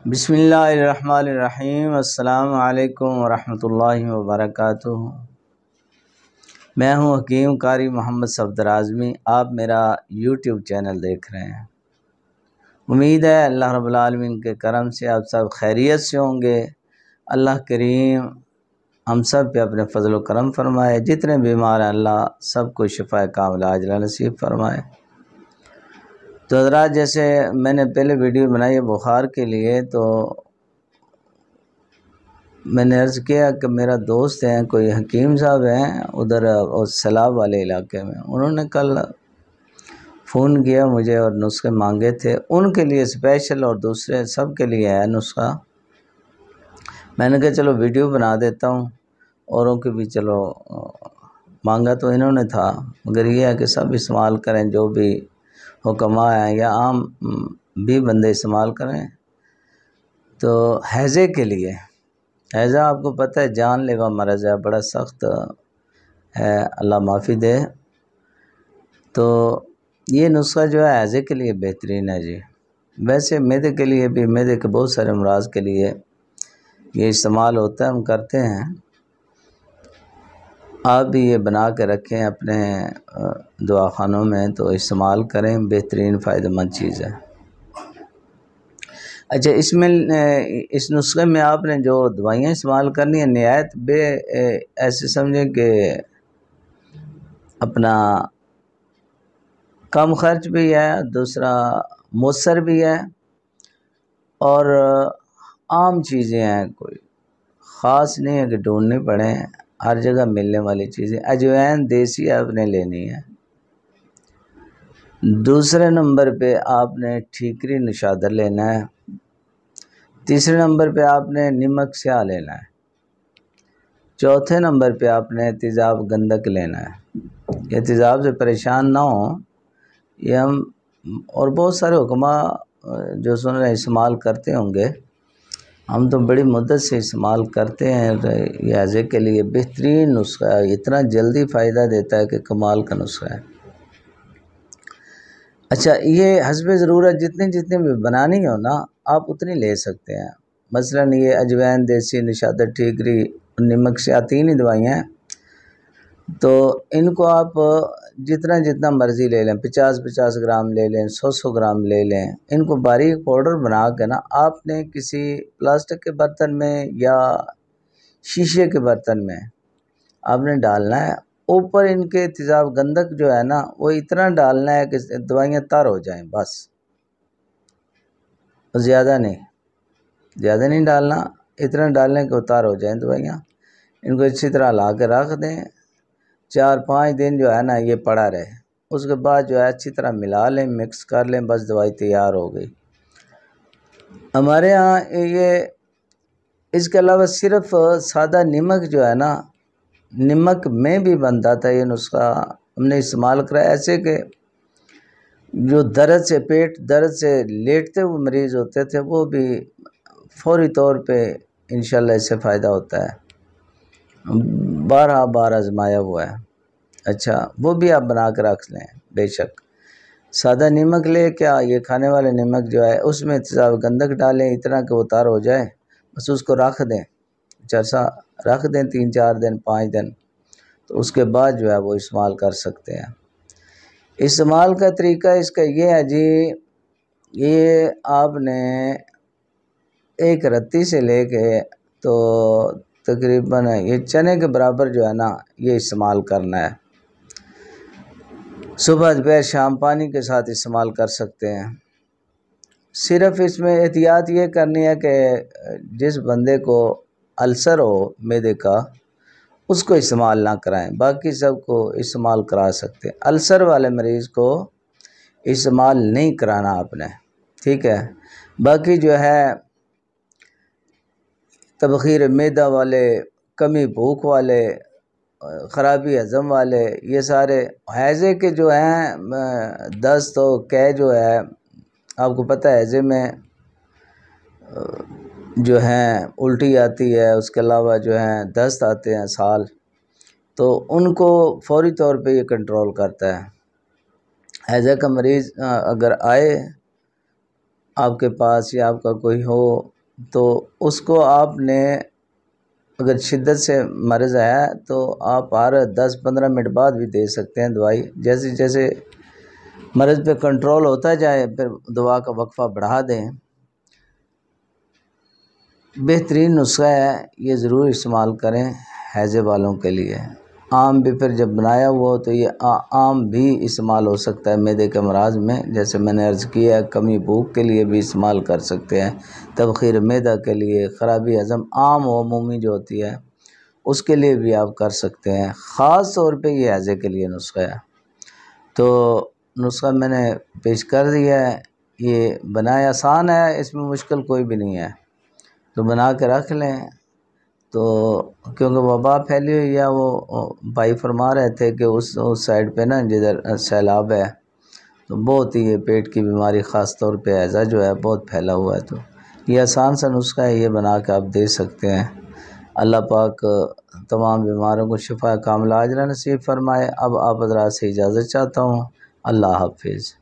بسم اللہ الرحمن الرحیم۔ السلام علیکم ورحمۃ اللہ وبرکاتہ۔ میں ہوں حکیم قاری محمد صفدر اعظمی۔ آپ میرا یوٹیوب چینل دیکھ رہے ہیں۔ امید ہے اللہ رب العالمین کے کرم سے آپ سب خیریت سے ہوں گے۔ اللہ کریم ہم سب پہ اپنے فضل و کرم فرمائے۔ جتنے بیمار ہیں اللہ سب کو شفا کاملہ عاجلہ نصیب فرمائے۔ تو حضرات، جیسے میں نے پہلے ویڈیو بنائی ہے بخار کے لیے، تو میں نے عرض کیا کہ میرا دوست ہیں، کوئی حکیم صاحب ہیں ادھر سیلاب والے علاقے میں، انہوں نے کل فون کیا مجھے اور نسخے مانگے تھے ان کے لیے اسپیشل، اور دوسرے سب کے لیے ہے نسخہ۔ میں نے کہا چلو ویڈیو بنا دیتا ہوں، اوروں کے بھی چلو مانگا تو انہوں نے تھا، مگر یہ ہے کہ سب استعمال کریں، جو بھی حکماء ہیں یا عام بھی بندے استعمال کریں۔ تو ہیضے کے لیے، ہیضہ آپ کو پتہ ہے جان لیوا مرض ہے، بڑا سخت ہے، اللہ معافی دے۔ تو یہ نسخہ جو ہے ہیضے کے لیے بہترین ہے جی۔ ویسے معدے کے لیے بھی، معدے کے بہت سارے امراض کے لیے یہ استعمال ہوتا ہے، ہم کرتے ہیں۔ آپ بھی یہ بنا کے رکھیں اپنے دواخانوں میں تو استعمال کریں، بہترین فائدہ مند چیز ہے۔ اچھا، اس نسخے میں آپ نے جو دوائیاں استعمال کرنی ہیں نہایت ایسے سمجھیں کہ اپنا کم خرچ بھی ہے، دوسرا مؤثر بھی ہے، اور عام چیزیں ہیں، کوئی خاص نہیں ہے کہ ڈھونڈنی پڑیں، ہر جگہ ملنے والی چیزیں۔ اجوائن دیسی آپ نے لینی ہے۔ دوسرے نمبر پہ آپ نے ٹھیکری نشادر لینا ہے۔ تیسرے نمبر پہ آپ نے نمک سیاہ لینا ہے۔ چوتھے نمبر پہ آپ نے تیزاب گندک لینا ہے۔ یہ تیزاب سے پریشان نہ ہوں، یہ ہم اور بہت سارے حکماء جو سن رہے ہیں استعمال کرتے ہوں گے، ہم تو بڑی مدت سے استعمال کرتے ہیں۔ یہ ہیضے کے لیے بہترین نسخہ ہے، اتنا جلدی فائدہ دیتا ہے کہ کمال کا نسخہ ہے۔ اچھا، یہ حسب ضرورت جتنی بھی بنانی ہو نا آپ اتنی لے سکتے ہیں۔ مثلا یہ اجوائن دیسی نشادر ٹھیکری نمک سے تین ہی دوائیاں ہیں، تو ان کو آپ جتنا مرضی لے لیں، 50 گرام لے لیں، 100 گرام لے لیں، ان کو باریک پاؤڈر بنا کے نا آپ نے کسی پلاسٹک کے برتن میں یا شیشے کے برتن میں آپ نے ڈالنا ہے۔ اوپر ان کے تیزاب گندک جو ہے نا وہ اتنا ڈالنا ہے کہ دوائیاں تر ہو جائیں، بس زیادہ نہیں ڈالنا، اتنا ڈالنے کہ وہ تر ہو جائیں دوائیاں۔ ان کو اچھی طرح لا کے رکھ دیں، 4-5 دن جو ہے نا یہ پڑا رہے، اس کے بعد جو ہے اچھی طرح ملا لیں، مکس کر لیں، بس دوائی تیار ہو گئی۔ ہمارے ہاں یہ اس کے علاوہ صرف سادہ نمک جو ہے نا، نمک میں بھی بنتا تھا یہ نسخہ، ہم نے استعمال کرا ایسے کہ جو پیٹ درد سے لیٹتے ہوئے مریض ہوتے تھے وہ بھی فوری طور پہ انشاءاللہ اس سے فائدہ ہوتا ہے، بار آزمایا ہوا ہے۔ اچھا، وہ بھی آپ بنا کے رکھ لیں، بے شک سادہ نمک لے، کیا یہ کھانے والے نمک جو ہے اس میں تیزاب گندک ڈالیں اتنا کہ وہ تار ہو جائے، بس اس کو رکھ دیں، چرسا رکھ دیں 3-4 دن 5 دن، تو اس کے بعد جو ہے وہ استعمال کر سکتے ہیں۔ استعمال کا طریقہ اس کا یہ ہے جی، یہ آپ نے ایک رتی سے لے کے تو تقریباً یہ چنے کے برابر جو ہے نا یہ استعمال کرنا ہے۔ صبح دوپہر شام پانی کے ساتھ استعمال کر سکتے ہیں۔ صرف اس میں احتیاط یہ کرنی ہے کہ جس بندے کو السر ہو معدے کا اس کو استعمال نہ کرائیں، باقی سب کو استعمال کرا سکتے ہیں۔ السر والے مریض کو استعمال نہیں کرانا آپ نے، ٹھیک ہے۔ باقی جو ہے تبخیر معدہ والے، کمی بھوک والے، خرابی ہضم والے، یہ سارے ہیضے کے جو ہیں دست و قے جو ہے، آپ کو پتہ ہے ہیضے میں جو ہیں الٹی آتی ہے، اس کے علاوہ جو ہیں دست آتے ہیں سال، تو ان کو فوری طور پہ یہ کنٹرول کرتا ہے۔ ہیضے کا مریض اگر آئے آپ کے پاس یا آپ کا کوئی ہو تو اس کو آپ نے اگر شدت سے مرض ہے تو آپ ہر 10-15 منٹ بعد بھی دے سکتے ہیں دوائی. جیسے جیسے مرض پہ کنٹرول ہوتا جائے پھر دوا کا وقفہ بڑھا دیں. بہترین نسخہ ہے، یہ ضرور استعمال کریں ہیضے والوں کے لیے. عام بھی پھر جب بنایا ہوا ہو تو یہ عام بھی استعمال ہو سکتا ہے معدے کے امراض میں، جیسے میں نے عرض کیا ہے کمی بھوک کے لیے بھی استعمال کر سکتے ہیں، تبخیر معدہ کے لیے، خرابی ہضم عام و عمومی جو ہوتی ہے اس کے لیے بھی آپ کر سکتے ہیں. خاص طور پہ یہ ہیضے کے لیے نسخہ ہے. تو نسخہ میں نے پیش کر دیا ہے، یہ بنایا آسان ہے، اس میں مشکل کوئی بھی نہیں ہے، تو بنا کے رکھ لیں. تو کیونکہ وبا پھیلی ہوئی ہے، وہ بھائی فرما رہے تھے کہ اس سائڈ پہ نا جدھر سیلاب ہے تو بہت ہی یہ پیٹ کی بیماری خاص طور پہ ہیضہ جو ہے بہت پھیلا ہوا ہے. تو یہ آسان سا نسخہ ہے، یہ بنا کے آپ دے سکتے ہیں. اللہ پاک تمام بیماروں کو شفا کاملہ عاجلہ نصیب فرمائے. اب آپ حضرات سے اجازت چاہتا ہوں. اللہ حافظ.